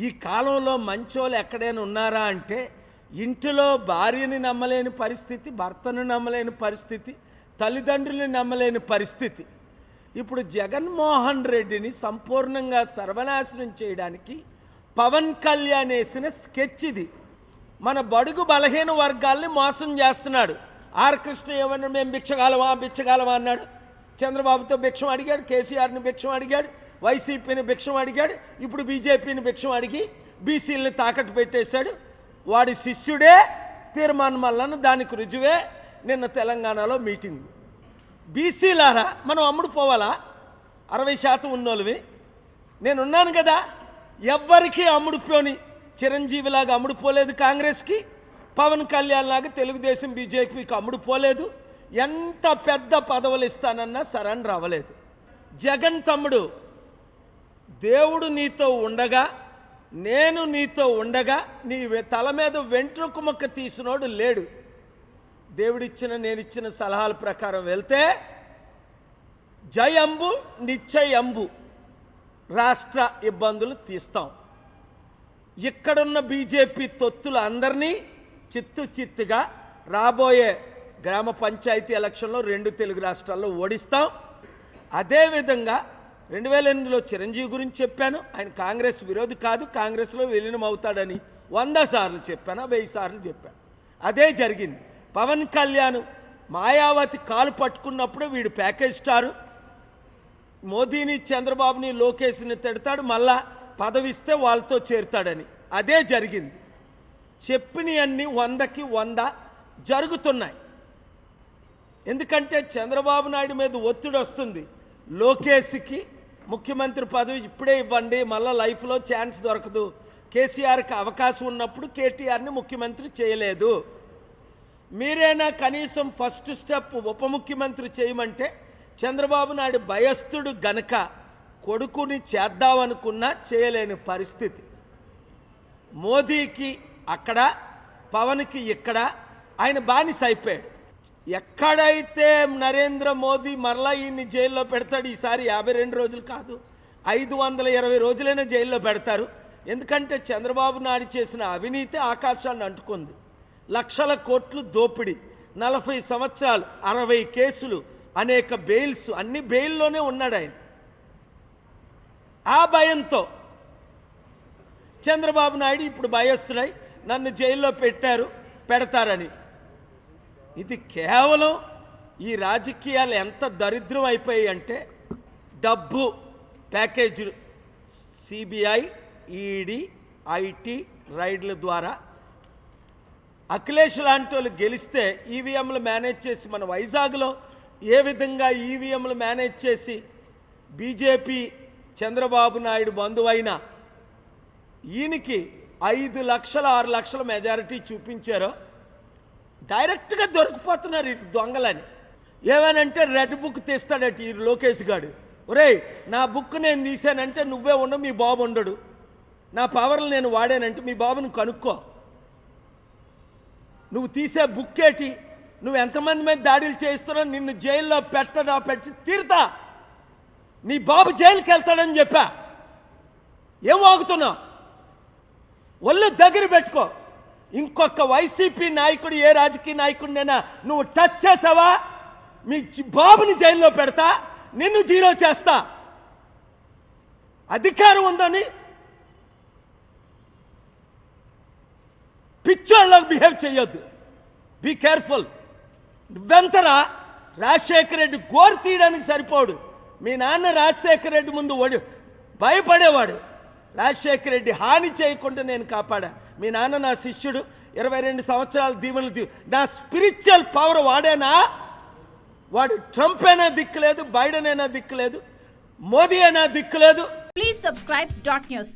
ఈ కాలంలో మంచోళ్ళు ఎక్కడైనా ఉన్నారా అంటే ఇంటిలో భార్యని నమ్మలేని పరిస్థితి, భర్తను నమ్మలేని పరిస్థితి, తల్లిదండ్రుల్ని నమ్మలేని పరిస్థితి. ఇప్పుడు జగన్మోహన్ రెడ్డిని సంపూర్ణంగా సర్వనాశనం చేయడానికి పవన్ కళ్యాణ్ వేసిన స్కెచ్ ఇది. మన బడుగు బలహీన వర్గాల్ని మోసం చేస్తున్నాడు. ఆర్ కృష్ణ ఏమన్నా మేము బిచ్చగాలమా అన్నాడు. చంద్రబాబుతో భిక్షం అడిగాడు, కేసీఆర్ని భిక్షం అడిగాడు, వైసీపీని భిక్షం అడిగాడు, ఇప్పుడు బీజేపీని భిక్షం అడిగి బీసీలని తాకట్టు పెట్టేశాడు. వాడి శిష్యుడే తీర్మానం మల్లన్న, దానికి రుజువే నిన్న తెలంగాణలో మీటింగ్. బీసీలారా మనం అమ్ముడు పోవాలా? 60% ఉన్నోళ్ళవి నేనున్నాను కదా. ఎవ్వరికీ అమ్ముడుపోని చిరంజీవిలాగా అమ్ముడుపోలేదు కాంగ్రెస్కి, పవన్ కళ్యాణ్ లాగా తెలుగుదేశం బీజేపీకి అమ్ముడుపోలేదు. ఎంత పెద్ద పదవులు ఇస్తానన్నా సరెండర్ అవ్వలేదు. జగన్ తమ్ముడు, దేవుడు నీతో ఉండగా, నేను నీతో ఉండగా నీ తల మీద వెంట్రుక మొక్క తీసినోడు లేడు. దేవుడిచ్చిన నేనిచ్చిన సలహాల ప్రకారం వెళ్తే జై అంబు నిశ్చయ అంబు రాష్ట్ర ఇబ్బందులు తీస్తాం. ఇక్కడున్న బీజేపీ తొత్తులు అందరినీ చిత్తుగా రాబోయే గ్రామ పంచాయతీ ఎలక్షన్లో 2 తెలుగు రాష్ట్రాల్లో ఓడిస్తాం. అదేవిధంగా 2008లో చిరంజీవి గురించి చెప్పాను. ఆయన కాంగ్రెస్ విరోధి కాదు, కాంగ్రెస్లో విలీనం అవుతాడని 100 సార్లు చెప్పాను, 1000 సార్లు చెప్పాను. అదే జరిగింది. పవన్ కళ్యాణ్ మాయావతి కాలు పట్టుకున్నప్పుడు వీడు ప్యాకేజ్ స్టారు, మోదీని, చంద్రబాబుని, లోకేష్ని తిడతాడు, మళ్ళా పదవిస్తే వాళ్ళతో చేరుతాడని. అదే జరిగింది. చెప్పినవన్నీ 100కి 100 జరుగుతున్నాయి. ఎందుకంటే చంద్రబాబు నాయుడు మీద ఒత్తిడి వస్తుంది. లోకేష్కి ముఖ్యమంత్రి పదవి ఇప్పుడే ఇవ్వండి, మళ్ళీ లైఫ్లో ఛాన్స్ దొరకదు. కేసీఆర్కి అవకాశం ఉన్నప్పుడు కేటీఆర్ని ముఖ్యమంత్రి చేయలేదు. మీరైనా కనీసం ఫస్ట్ స్టెప్ ఉప ముఖ్యమంత్రి చేయమంటే చంద్రబాబు నాయుడు భయస్థుడు గనక కొడుకుని చేద్దామనుకున్నా చేయలేని పరిస్థితి. మోదీకి అక్కడ, పవన్కి ఇక్కడ, ఆయన బానిస అయిపోయాడు. ఎక్కడైతే నరేంద్ర మోదీ మరలా ఈయన్ని జైల్లో పెడతాడు, ఈసారి 52 రోజులు కాదు 520 రోజులైనా జైల్లో పెడతారు. ఎందుకంటే చంద్రబాబు నాయుడు చేసిన అవినీతి ఆకాశాన్ని అంటుకుంది. లక్షల కోట్లు దోపిడీ, 40 సంవత్సరాలు, 60 కేసులు, అనేక బెయిల్స్, అన్ని బెయిల్లోనే ఉన్నాడు ఆయన. ఆ భయంతో చంద్రబాబు నాయుడు ఇప్పుడు భయస్తున్నాయి, నన్ను జైల్లో పెడతారని. ఇది కేవలం ఈ రాజకీయాలు ఎంత దరిద్రం అయిపోయాయి అంటే డబ్బు ప్యాకేజీలు, సిబిఐ, ఈడీ, ఐటీ రైడ్ల ద్వారా అఖిలేష్ లాంటి వాళ్ళు గెలిస్తే ఈవీఎంలు మేనేజ్ చేసి, మన వైజాగ్లో ఏ విధంగా ఈవీఎంలు మేనేజ్ చేసి బీజేపీ చంద్రబాబు నాయుడు బంధువైన ఈయనకి 5 లక్షల 6 లక్షల మెజారిటీ చూపించారో డైరెక్ట్గా దొరికిపోతున్నారు ఇటు దొంగలని. ఏమనంటే రెడ్ బుక్ తీస్తాడట ఈ లోకేష్ గాడు. ఒరేయ్, నా బుక్ నేను తీశానంటే నువ్వే ఉండవు, మీ బాబు ఉండడు. నా పవర్లు నేను వాడానంటే మీ బాబుని కనుక్కో. నువ్వు తీసే బుక్ ఏంటి? నువ్వు ఎంతమంది మీద దాడులు చేస్తున్నావు? నిన్ను జైల్లో పెట్టి తీరుతా. నీ బాబు జైలుకి వెళ్తాడని చెప్పా. ఏం వాగుతున్నావు? ఒళ్ళు దగ్గర పెట్టుకో. ఇంకొక వైసీపీ నాయకుడు, ఏ రాజకీయ నాయకుడినైనా నువ్వు టచ్ చేసావా, మీ బాబుని జైల్లో పెడతా, నిన్ను జీరో చేస్తా. అధికారం ఉందని పిచ్చోళ్ళకి బిహేవ్ చేయొద్దు. Be careful. నువ్వెంతరా? రాజశేఖర రెడ్డి గోరు తీయడానికి సరిపోడు. మీ నాన్న రాజశేఖర రెడ్డి ముందు భయపడేవాడు. రాజశేఖర రెడ్డి హాని చేయకుండా నేను కాపాడా. మీ నాన్న నా శిష్యుడు, 22 సంవత్సరాలు దీవెనలు. నా స్పిరిచువల్ పవర్ వాడేనా? వాడు ట్రంప్ అయినా దిక్కులేదు, బైడెన్ అయినా దిక్కులేదు, మోదీ అయినా దిక్కులేదు. Please subscribe .news.